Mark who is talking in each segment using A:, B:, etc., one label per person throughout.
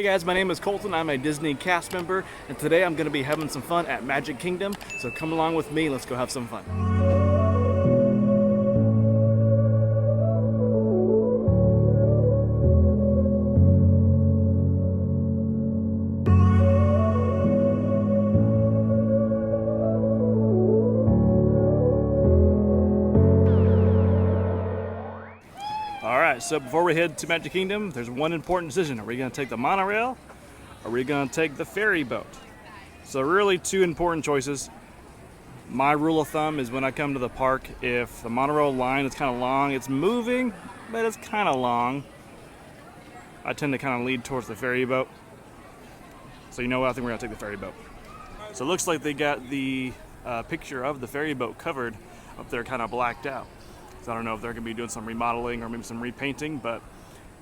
A: Hey guys, my name is Colton. I'm a Disney cast member, and today I'm going to be having some fun at Magic Kingdom. So come along with me, let's go have some fun. Alright, so before we head to Magic Kingdom, there's one important decision. Are we going to take the monorail? Or are we going to take the ferry boat? So really two important choices. My rule of thumb is when I come to the park, if the monorail line is kind of long, it's moving, but it's kind of long, I tend to kind of lead towards the ferry boat. So you know what, I think we're going to take the ferry boat. So it looks like they got the picture of the ferry boat covered up there, kind of blacked out. So I don't know if they're going to be doing some remodeling or maybe some repainting, but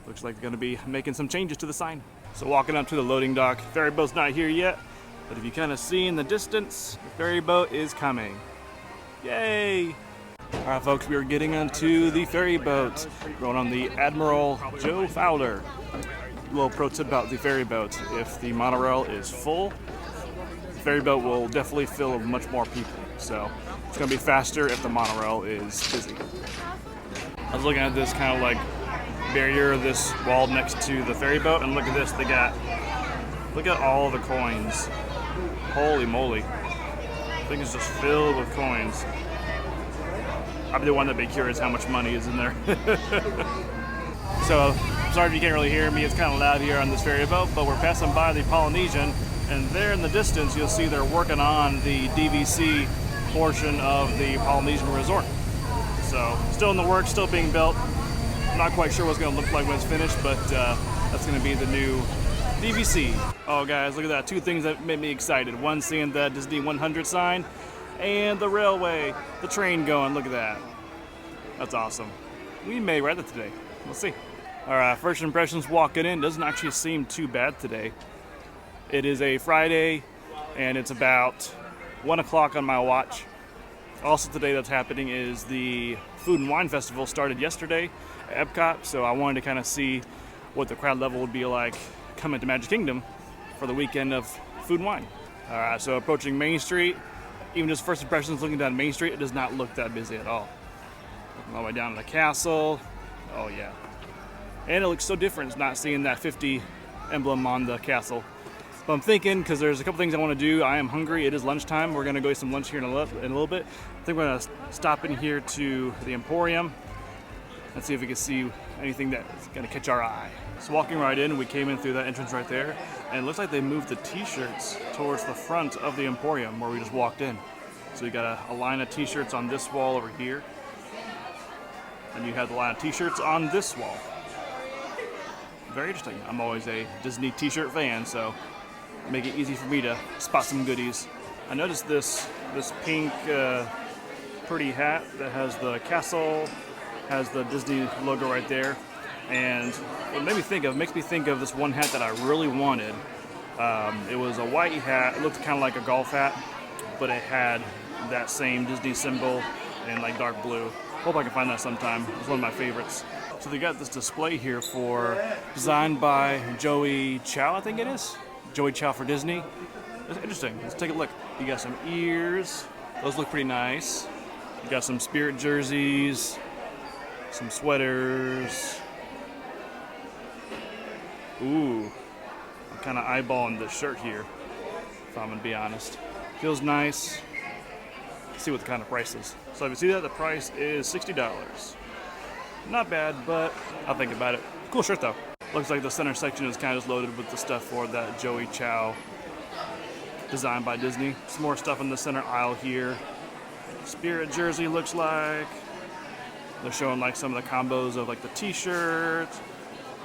A: looks like they're going to be making some changes to the sign. So walking up to the loading dock, ferry boat's not here yet, but if you kind of see in the distance, the ferry boat is coming. Yay! All right, folks, we are getting onto the ferry boat. Going on the Admiral Joe Fowler. A little pro tip about the ferry boat: if the monorail is full, the ferry boat will definitely fill with much more people. So it's going to be faster if the monorail is busy. I was looking at this kind of like barrier, this wall next to the ferry boat, and look at this. Look at all the coins. Holy moly. The thing is just filled with coins. I'd be the one that'd be curious how much money is in there. So, sorry if you can't really hear me. It's kind of loud here on this ferry boat, but we're passing by the Polynesian, and there in the distance you'll see they're working on the DVC portion of the Polynesian Resort. So, still in the works, still being built. Not quite sure what it's going to look like when it's finished, but that's going to be the new DVC. Oh guys, look at that. Two things that made me excited. One, seeing the Disney 100 sign, and the railway, the train going. Look at that. That's awesome. We may ride it today. We'll see. Alright, first impressions walking in. Doesn't actually seem too bad today. It is a Friday, and it's about 1 o'clock on my watch. Also today that's happening is the Food and Wine Festival started yesterday at Epcot, so I wanted to kind of see what the crowd level would be like coming to Magic Kingdom for the weekend of Food and Wine. Alright, so approaching Main Street. Even just first impressions looking down Main Street, it does not look that busy at all. Looking all the way down to the castle. Oh yeah. And it looks so different, it's not seeing that 50 emblem on the castle. But I'm thinking, because there's a couple things I want to do. I am hungry. It is lunchtime. We're going to go eat some lunch here in a little bit. I think we're going to stop in here to the Emporium and see if we can see anything that's going to catch our eye. So walking right in, we came in through that entrance right there, and it looks like they moved the t-shirts towards the front of the Emporium where we just walked in. So you got a line of t-shirts on this wall over here, and you have the line of t-shirts on this wall. Very interesting. I'm always a Disney t-shirt fan, so make it easy for me to spot some goodies. I noticed this pink pretty hat that has the castle, has the Disney logo right there, and what makes me think of this one hat that I really wanted. It was a white hat. It looked kind of like a golf hat, but it had that same Disney symbol in like dark blue. Hope I can find that sometime. It's one of my favorites. So they got this display here designed by Joey Chow, I think it is. Joey Chow for Disney. It's interesting. Let's take a look. You got some ears. Those look pretty nice. You got some Spirit jerseys, some sweaters. Ooh, I'm kind of eyeballing this shirt here, if I'm gonna be honest. Feels nice. Let's see what the kind of price is. So if you see that, the price is $60. Not bad, but I'll think about it. Cool shirt though. Looks like the center section is kind of just loaded with the stuff for that Joey Chow, designed by Disney. Some more stuff in the center aisle here. Spirit jersey looks like. They're showing like some of the combos of like the t-shirt,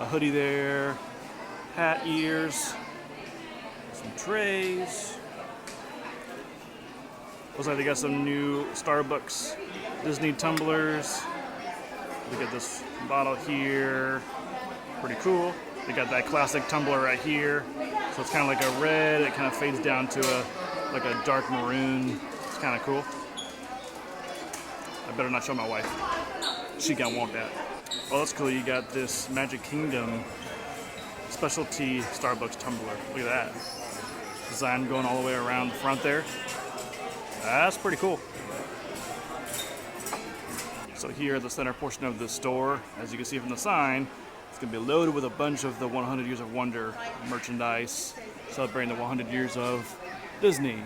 A: a hoodie there, hat, ears, some trays. Looks like they got some new Starbucks Disney tumblers. Look at this bottle here. Pretty cool. They got that classic tumbler right here. So it's kind of like a red. It kind of fades down to a dark maroon. It's kind of cool. I better not show my wife. She gonna want that. Oh, that's cool. You got this Magic Kingdom specialty Starbucks tumbler. Look at that. Design going all the way around the front there. That's pretty cool. So here at the center portion of the store, as you can see from the sign, it's going to be loaded with a bunch of the 100 Years of Wonder merchandise, celebrating the 100 years of Disney.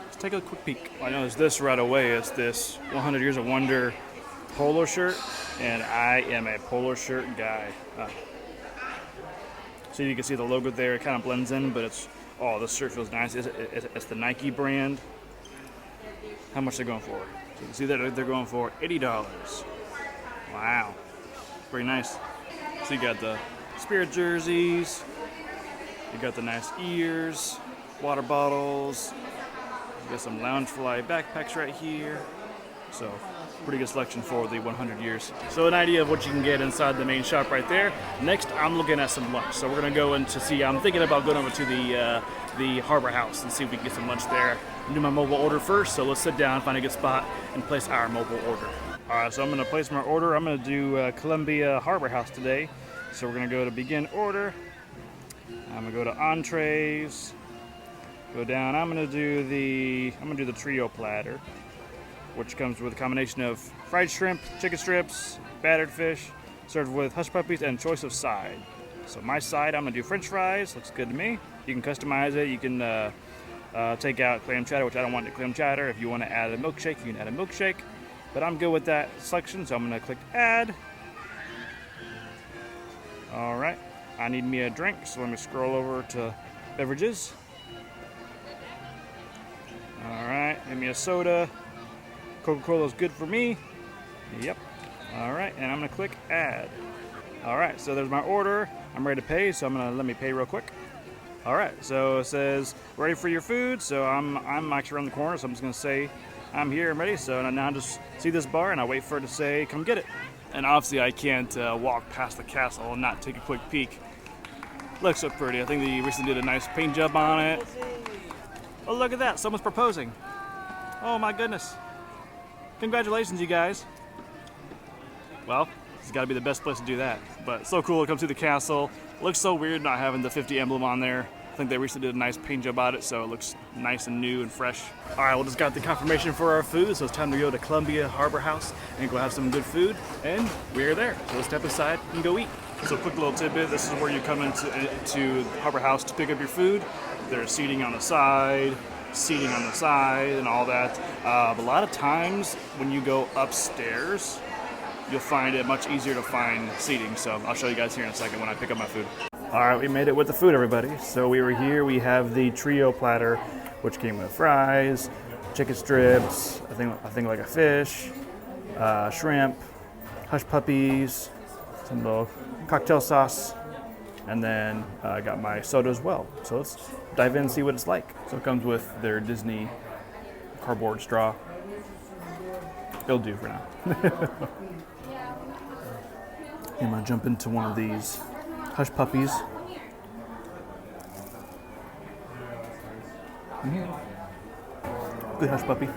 A: Let's take a quick peek. I noticed this right away. It's this 100 Years of Wonder polo shirt, and I am a polo shirt guy. So you can see the logo there. It kind of blends in, but it's, oh, this shirt feels nice. It's the Nike brand. How much they're going for? So you can see that they're going for $80. Wow, pretty nice. So you got the Spirit jerseys, you got the nice ears, water bottles, you got some Loungefly backpacks right here. So pretty good selection for the 100 years. So an idea of what you can get inside the main shop right there. Next, I'm looking at some lunch. So we're gonna go in to see, I'm thinking about going over to the Harbor House and see if we can get some lunch there. Do my mobile order first, so let's sit down, find a good spot, and place our mobile order. All right, so I'm gonna place my order. I'm gonna do Columbia Harbor House today. So we're gonna go to begin order. I'm gonna go to entrees, go down. I'm gonna do the trio platter, which comes with a combination of fried shrimp, chicken strips, battered fish, served with hush puppies and choice of side. So my side, I'm gonna do French fries. Looks good to me. You can customize it. You can take out clam chowder, which I don't want the clam chowder. If you want to add a milkshake, you can add a milkshake. But I'm good with that selection, so I'm gonna click add. All right, I need me a drink, so let me scroll over to beverages. All right, give me a soda. Coca-Cola is good for me. Yep. All right, and I'm gonna click add. All right, so there's my order. I'm ready to pay, so let me pay real quick. All right, so it says ready for your food. So I'm actually around the corner, so I'm just gonna say I'm here, I'm ready. So now I just see this bar and I wait for it to say come get it. And obviously I can't walk past the castle and not take a quick peek. Looks so pretty. I think they recently did a nice paint job on it. Oh, look at that, someone's proposing. Oh my goodness. Congratulations, you guys. Well, it's got to be the best place to do that. But so cool to come to the castle. Looks so weird not having the 50 emblem on there. I think they recently did a nice paint job on it, so it looks nice and new and fresh. All right, well, just got the confirmation for our food, so it's time to go to Columbia Harbor House and go have some good food, and we're there. So let's step aside and go eat. So quick little tidbit, this is where you come into Harbor House to pick up your food. There's seating on the side, and all that. A lot of times when you go upstairs, you'll find it much easier to find seating. So I'll show you guys here in a second when I pick up my food. All right, we made it with the food, everybody. So we were here, we have the trio platter, which came with fries, chicken strips, I think like a fish, shrimp, hush puppies, some little cocktail sauce, and then I got my soda as well. So let's dive in and see what it's like. So it comes with their Disney cardboard straw. It'll do for now. I'm gonna jump into one of these hush puppies. Good hush puppy.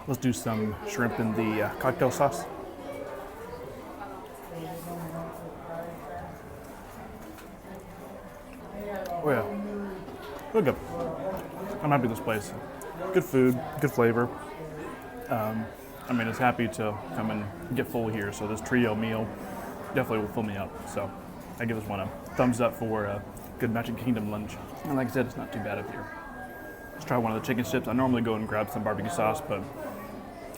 A: Let's do some shrimp in the cocktail sauce. Oh yeah, real good. I'm happy with this place. Good food, good flavor. I mean, it's happy to come and get full here, so this trio meal definitely will fill me up. So I give this one a thumbs up for a good Magic Kingdom lunch. And like I said, it's not too bad up here. Let's try one of the chicken strips. I normally go and grab some barbecue sauce, but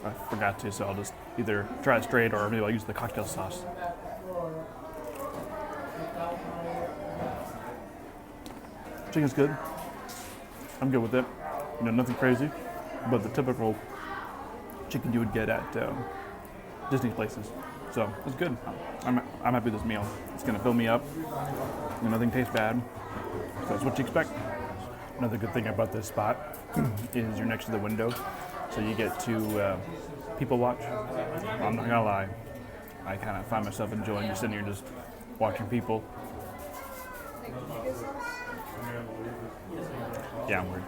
A: I forgot to, so I'll just either try it straight or maybe I'll use the cocktail sauce. Chicken's good. I'm good with it. You know, nothing crazy, but the typical chicken you would get at Disney places. So it's good. I'm happy with this meal. It's gonna fill me up. And nothing tastes bad. So that's what you expect. Another good thing about this spot is you're next to the window, so you get to people watch. I'm not gonna lie, I kind of find myself enjoying just sitting here just watching people. Yeah, I'm weird.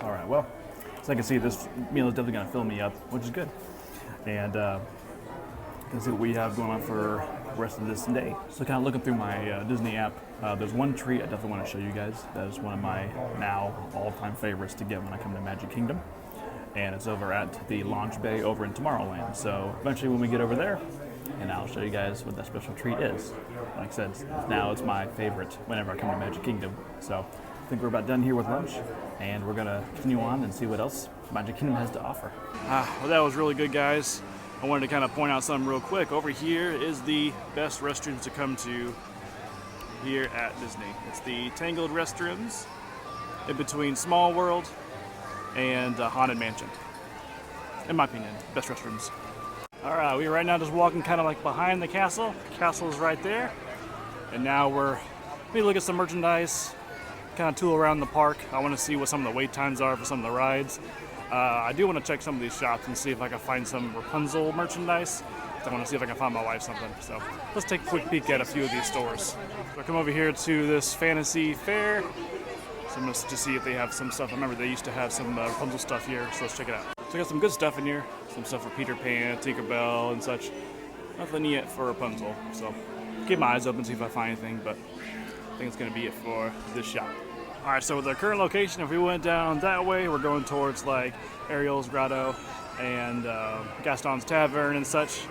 A: All right, well, as I can see, this meal is definitely gonna fill me up, which is good. And
B: and see what we have going on for the rest of this day. So kind of looking through my Disney app, there's one treat I definitely want to show you guys. That is one of my now all-time favorites to get when I come to Magic Kingdom. And it's over at the launch bay over in Tomorrowland. So eventually when we get over there, and I'll show you guys what that special treat is. Like I said, now it's my favorite whenever I come to Magic Kingdom. So I think we're about done here with lunch, and we're gonna continue on and see what else Magic Kingdom has to offer.
A: Well, that was really good, guys. I wanted to kind of point out something real quick. Over here is the best restrooms to come to here at Disney. It's the Tangled restrooms in between Small World and Haunted Mansion. In my opinion, best restrooms. All right, we're right now just walking kind of like behind the castle. The castle is right there. And now we're maybe look at some merchandise, kind of tool around the park. I want to see what some of the wait times are for some of the rides. I do want to check some of these shops and see if I can find some Rapunzel merchandise. I want to see if I can find my wife something. So let's take a quick peek at a few of these stores. So I come over here to this Fantasy Fair. So I'm going to see if they have some stuff. I remember they used to have some Rapunzel stuff here, so let's check it out. So I got some good stuff in here. Some stuff for Peter Pan, Tinkerbell, and such. Nothing yet for Rapunzel, so keep my eyes open, see if I find anything, but I think it's going to be it for this shop. Alright, so with our current location, if we went down that way, we're going towards like Ariel's Grotto and Gaston's Tavern and such.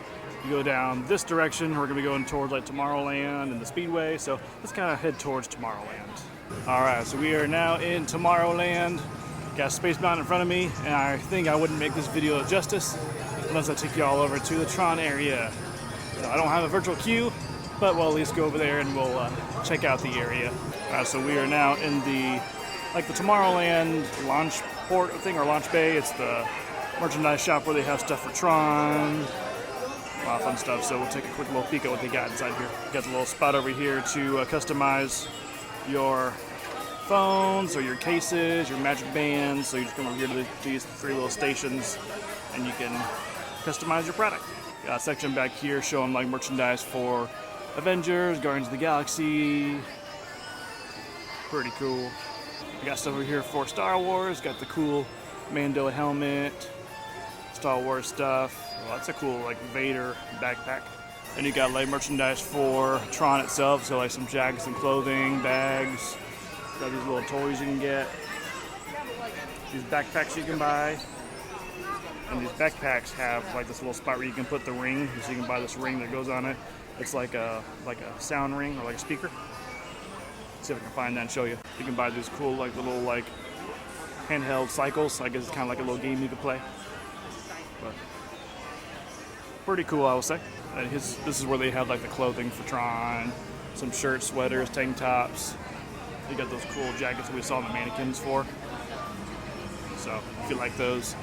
A: You go down this direction, we're going to be going towards like Tomorrowland and the Speedway, so let's kind of head towards Tomorrowland. Alright, so we are now in Tomorrowland. Got Space Mountain in front of me, and I think I wouldn't make this video justice unless I took you all over to the Tron area. So I don't have a virtual queue, but we'll at least go over there and we'll check out the area. So we are now in the Tomorrowland launch port thing, or launch bay. It's the merchandise shop where they have stuff for Tron. A lot of fun stuff, so we'll take a quick little peek at what they got inside here. Got a little spot over here to customize your phones or your cases, your magic bands. So you just come over here to these three little stations and you can customize your product. Got a section back here showing like merchandise for Avengers, Guardians of the Galaxy. Pretty cool. We got stuff over here for Star Wars. Got the cool Mando helmet, Star Wars stuff. Well, that's a cool like Vader backpack. And you got like merchandise for Tron itself, so like some jackets and clothing, bags. Got these little toys you can get. These backpacks you can buy. And these backpacks have like this little spot where you can put the ring. So you can buy this ring that goes on it. It's like a sound ring or like a speaker. Let's see if I can find that and show you. You can buy these cool like little like handheld cycles. I guess it's kind of like a little game you can play. But pretty cool, I will say. And this is where they have like the clothing for Tron, some shirts, sweaters, tank tops. You got those cool jackets that we saw in the mannequins for. So if you like those,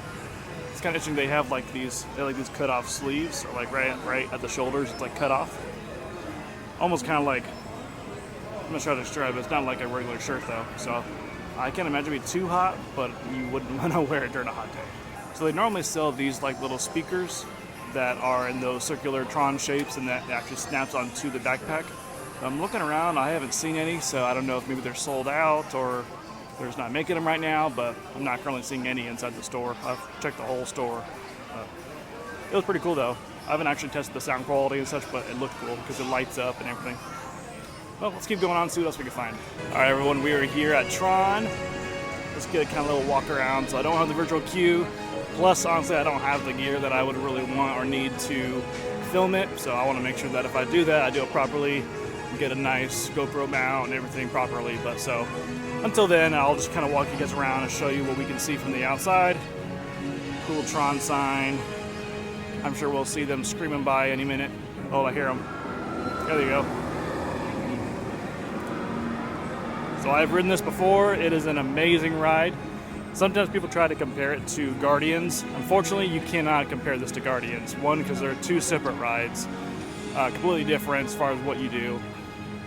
A: it's kind of interesting. They have like these cut off sleeves, or like right at the shoulders. It's like cut off, almost kind of like, I'm gonna try to describe it. It's not like a regular shirt though. So I can't imagine it being too hot, but you wouldn't want to wear it during a hot day. So they normally sell these like little speakers that are in those circular Tron shapes, and that actually snaps onto the backpack. I'm looking around, I haven't seen any, so I don't know if maybe they're sold out or they're just not making them right now, but I'm not currently seeing any inside the store. I've checked the whole store. It was pretty cool though. I haven't actually tested the sound quality and such, but it looked cool because it lights up and everything. Well, let's keep going on and see what else we can find. All right, everyone, we are here at Tron. Let's get a kind of little walk around. So I don't have the virtual queue. Plus, honestly, I don't have the gear that I would really want or need to film it. So I want to make sure that if I do that, I do it properly, get a nice GoPro mount and everything properly. But so until then, I'll just kind of walk you guys around and show you what we can see from the outside. Cool Tron sign. I'm sure we'll see them screaming by any minute. Oh, I hear them. There you go. So I've ridden this before. It is an amazing ride. Sometimes people try to compare it to Guardians. Unfortunately, you cannot compare this to Guardians. One, because they're two separate rides, completely different as far as what you do.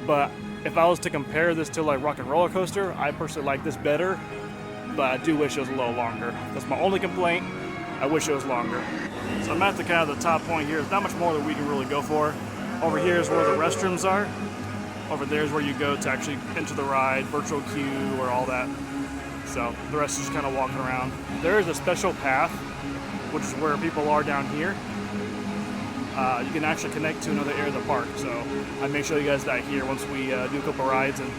A: But if I was to compare this to like Rock and Roller Coaster, I personally like this better, but I do wish it was a little longer. That's my only complaint. I wish it was longer. So I'm at the kind of the top point here. There's not much more that we can really go for. Over here is where the restrooms are. Over there is where you go to actually enter the ride, virtual queue, or all that. So the rest is just kind of walking around. There is a special path, which is where people are down here. you can actually connect to another area of the park. So I make sure you guys that here once we do a couple rides and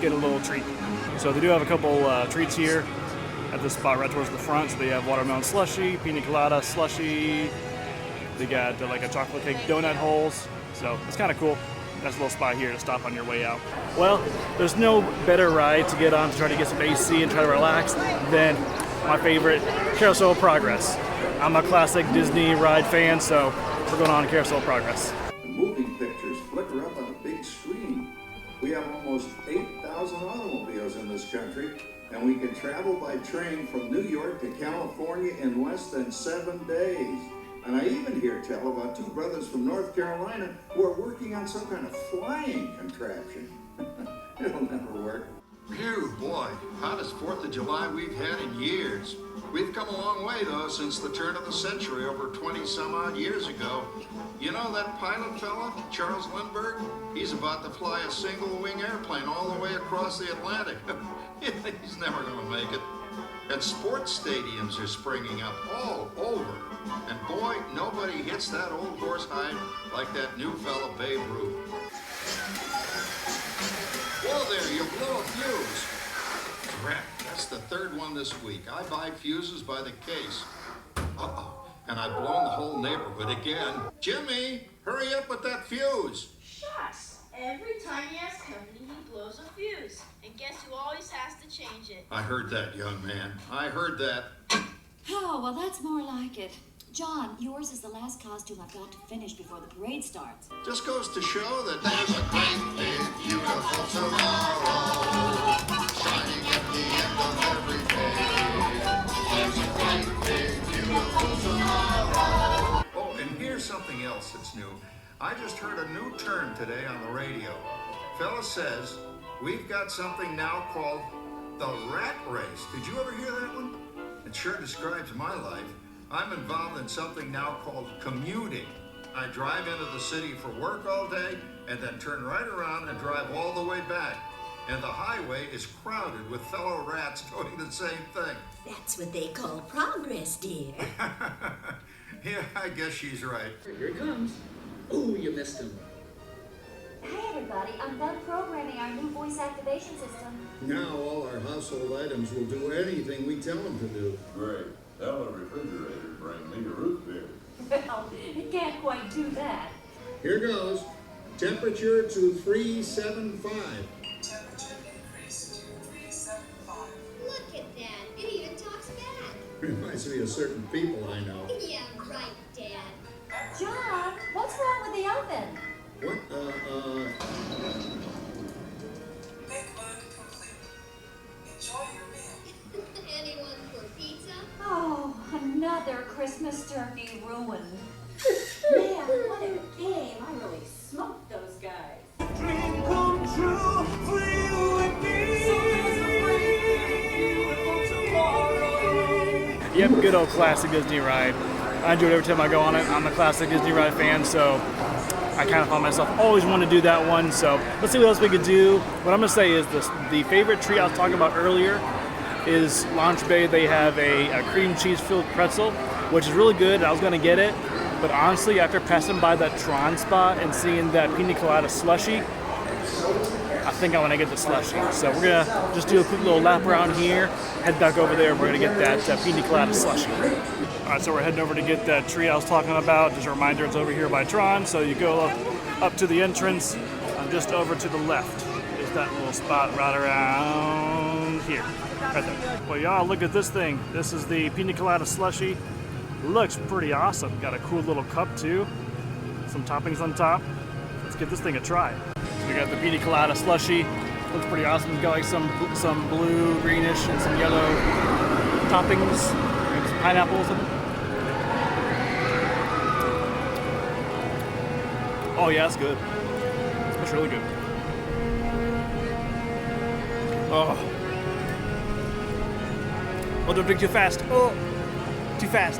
A: get a little treat. So they do have a couple treats here at this spot right towards the front. So they have watermelon slushy, pina colada slushy. They got like a chocolate cake donut holes. So it's kind of cool. Nice little spot here to stop on your way out. Well, there's no better ride to get on to try to get some AC and try to relax than my favorite, Carousel of Progress. I'm a classic Disney ride fan, so we're going on Carousel of Progress.
C: The moving pictures flicker up on a big screen. We have almost 8,000 automobiles in this country, and we can travel by train from New York to California in less than 7 days. And I even hear tell about 2 brothers from North Carolina who are working on some kind of flying contraption. It'll never work.
D: Phew, boy, hottest 4th of July we've had in years. We've come a long way, though, since the turn of the century, over 20-some-odd years ago. You know that pilot fella, Charles Lindbergh? He's about to fly a single-wing airplane all the way across the Atlantic. He's never going to make it. And sports stadiums are springing up all over. And boy, nobody hits that old horsehide like that new fella Babe Ruth. Whoa there, you blow a fuse. Crap, that's the 3rd one this week. I buy fuses by the case. Uh-oh, and I've blown the whole neighborhood again. Jimmy, hurry up with that fuse.
E: Shucks. Every time he has company, he blows a fuse. And guess who always has to change it?
D: I heard that, young man. I heard that.
F: Oh, well, that's more like it. John, yours is the last costume I've got to finish before the parade starts.
D: Just goes to show that there's a great big beautiful tomorrow shining at the end of every day. There's a great big beautiful tomorrow. Oh, and here's something else that's new. I just heard a new term today on the radio. Fella says we've got something now called the rat race. Did you ever hear that one? It sure describes my life. I'm involved in something now called commuting. I drive into the city for work all day and then turn right around and drive all the way back. And the highway is crowded with fellow rats doing the same thing.
G: That's what they call progress, dear.
D: Yeah, I guess she's right.
H: Here he comes. Oh, you missed him.
F: Hey, everybody, I'm done programming our new voice activation system.
C: Now all our household items will do anything we tell them to do.
I: Great. Tell the refrigerator to bring me a root beer.
F: Well, it can't quite do that.
C: Here goes. Temperature to 375.
J: Temperature increase to 375.
G: Look at that. It even talks back.
C: Reminds me of certain people I know.
G: Yeah, right, Dad.
F: John, what's wrong with the oven?
C: What?
J: Make mode complete. Enjoy your meal.
G: Anyone for pizza?
F: Oh, another Christmas turkey ruined. Man, what a game. I really smoked those guys.
J: Dream come true for you and me.
A: Yep, good old classic Disney ride. I enjoy it every time I go on it. I'm a classic Disney ride fan, so I kind of found myself always wanting to do that one. So let's see what else we could do. What I'm going to say is this: the favorite treat I was talking about earlier is Launch Bay. They have a cream cheese filled pretzel, which is really good. I was going to get it, but honestly, after passing by that Tron spot and seeing that pina colada slushy, I think I want to get the slushy. So we're going to just do a quick little lap around here, head back over there, and we're going to get that pina colada slushy. All right, so we're heading over to get that treat I was talking about. Just a reminder, it's over here by Tron. So you go up to the entrance, and just over to the left is that little spot right around here. Right there. Well, y'all, look at this thing. This is the pina colada slushy. Looks pretty awesome. Got a cool little cup too. Some toppings on top. Let's give this thing a try. So we got the pina colada slushy. Looks pretty awesome. It's got like some blue, greenish, and some yellow toppings. And some pineapples. Oh yeah, that's good. It's really good. Oh. Oh, don't drink too fast. Oh, too fast.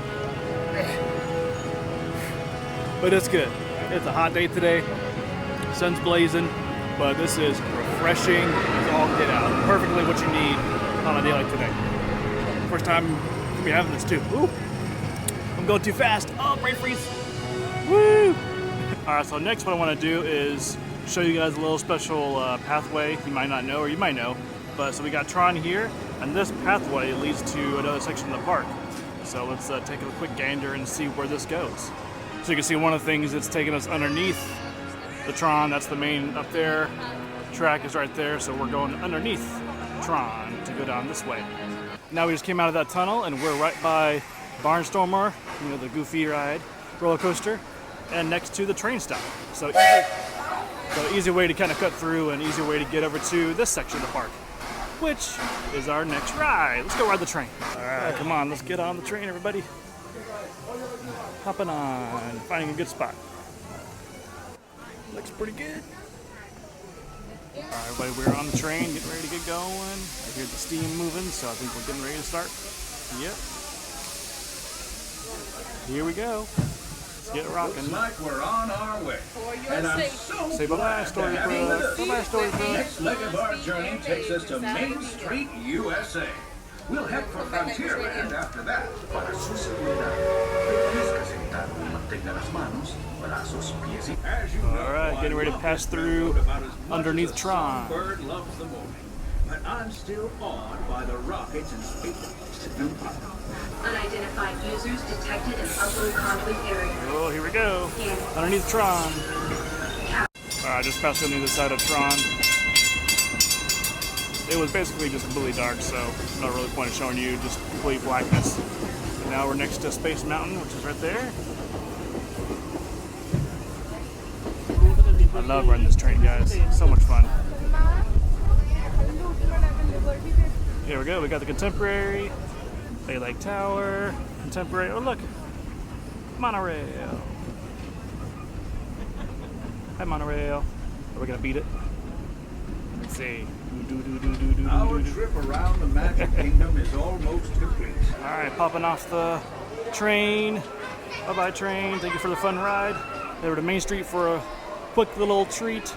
A: But it's good. It's a hot day today. Sun's blazing, but this is refreshing as all get out. Perfectly what you need on a day like today. First time we having this too. Ooh, I'm going too fast. Oh, brain freeze. Woo! Alright, so next what I want to do is show you guys a little special pathway you might not know, or you might know. But so we got Tron here, and this pathway leads to another section of the park. So let's take a quick gander and see where this goes. So you can see one of the things that's taking us underneath the Tron. That's the main up there. Track is right there, so we're going underneath Tron to go down this way. Now we just came out of that tunnel, and we're right by Barnstormer, you know, the Goofy ride roller coaster, and next to the train stop. So easy way to kind of cut through, and easy way to get over to this section of the park, which is our next ride. Let's go ride the train. All right, come on, let's get on the train, everybody. Hopping on, finding a good spot. Looks pretty good. All right, everybody, we're on the train, getting ready to get going. I hear the steam moving, so I think we're getting ready to start. Yep. Here we go. Let's get rocking.
J: Looks like we're on our way. And I'm so
A: Say bye-bye, Storybrooke. Bye-bye, Storybrooke.
J: Next leg of our journey takes us to Main Street, USA. We'll head for Frontierland after that.
K: Para su seguridad, permanezca sentado y mantenga las manos, brazos, pies y...
J: As you know,
A: All right, getting ready to pass through underneath Tron.
J: Bird loves the morning, but I'm still awed by the rockets and space.
F: Unidentified users detected in upper conflict area.
A: Oh, here we go. Underneath Tron. All right, just passed on the other side of Tron. It was basically just completely dark, so not really point of showing you, just complete blackness. And now we're next to Space Mountain, which is right there. I love riding this train, guys. So much fun. Here we go. We got the Contemporary, Bay Lake Tower, Contemporary. Oh, look. Monorail. Hi, Monorail. Are we going to beat it? Let's see.
J: Our trip around the Magic Kingdom is almost complete.
A: All right, popping off the train. Bye-bye, train. Thank you for the fun ride. Over to Main Street for a quick little treat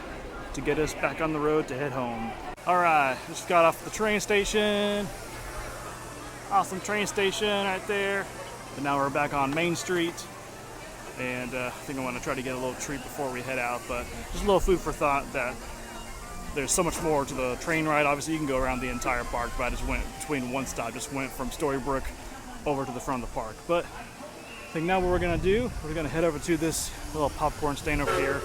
A: to get us back on the road to head home. All right, just got off the train station. Awesome train station right there. And now we're back on Main Street. And I think I want to try to get a little treat before we head out, but just a little food for thought that there's so much more to the train ride. Obviously, you can go around the entire park, but I just went between one stop, just went from Storybrooke over to the front of the park. But I think now what we're gonna do, we're gonna head over to this little popcorn stand over here.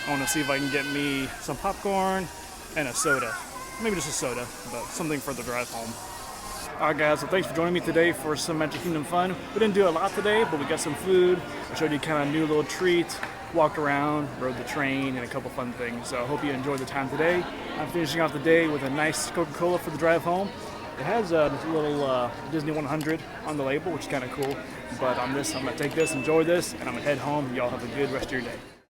A: I wanna see if I can get me some popcorn and a soda. Maybe just a soda, but something for the drive home. All right, guys, so thanks for joining me today for some Magic Kingdom fun. We didn't do a lot today, but we got some food. I showed you kind of a new little treat. Walked around, rode the train, and a couple fun things. So I hope you enjoyed the time today. I'm finishing off the day with a nice Coca-Cola for the drive home. It has a little Disney 100 on the label, which is kind of cool. But on this, I'm going to take this, enjoy this, and I'm going to head home. Y'all have a good rest of your day.